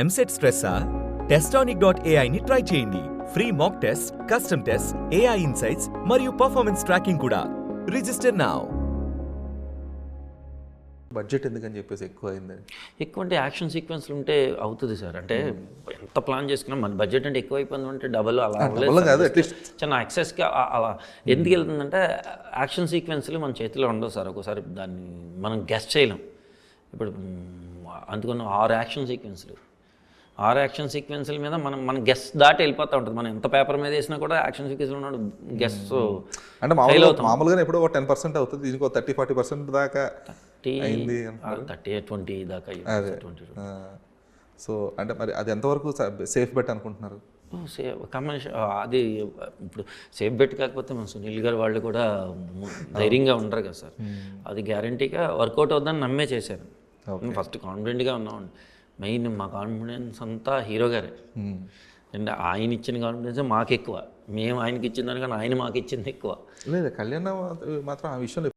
ఎంసెట్ స్ట్రెస్సా? టెస్టానిక్.ai ని ట్రై చేయండి. Free mock test, custom test, AI insights మరియు పర్ఫార్మెన్స్ ట్రాకింగ్ కూడా. Register now. బడ్జెట్ ఎందుకని చెప్పేసి ఎక్కువ అయింది? ఎక్కువ అంటే యాక్షన్ సీక్వెన్స్లు ఉంటే అవుతుంది సార్. అంటే ఎంత ప్లాన్ చేసుకున్నా మన బడ్జెట్ అంటే ఎక్కువ అయిపోయింది అంటే డబల్ అలా డబల్ కాదు, అట్లీస్ట్ చిన్న ఎక్సెస్గా అలా ఎందుకు వెళ్తుందంటే యాక్షన్ సీక్వెన్స్లు మన చేతిలో ఉండవు సార్. ఒకసారి దాన్ని మనం గెస్ట్ చేయలేం. ఇప్పుడు అందుకని 6 యాక్షన్ సీక్వెన్స్ల మీద మన గెస్ దాటి వెళ్ళిపోతూ ఉంటుంది. మనం ఎంత పేపర్ మీద వేసినా కూడా యాక్షన్ సీక్వెన్స్ ఉన్నాడు గెస్ అంటే మామూలుగా ఎప్పుడో 10% అవుతుంది, ఇంకో 30-40% దాకా 30-20 దాకా. సో అంటే మరి అది ఎంతవరకు సేఫ్ బెట్ అనుకుంటున్నారు? కాంబినేషన్ అది ఇప్పుడు సేఫ్ బెట్ కాకపోతే మన సునీల్ గారు వాళ్ళు కూడా ధైర్యంగా ఉండరు కదా సార్. అది గ్యారంటీగా వర్కౌట్ అవుతుందని నమ్మే చేశారు. ఫస్ట్ కాన్ఫిడెంట్గా ఉన్నామండి. మెయిన్ మా కాన్ఫిడెన్స్ అంతా హీరో గారే. అండ్ ఆయన ఇచ్చిన కాన్ఫిడెన్స్ మాకు ఎక్కువ, మేము ఆయనకి ఇచ్చిన దానికన్నా ఆయన మాకు ఇచ్చింది ఎక్కువ. లేదు, కళ్యాణ్ మాత్రం ఆ విషయంలో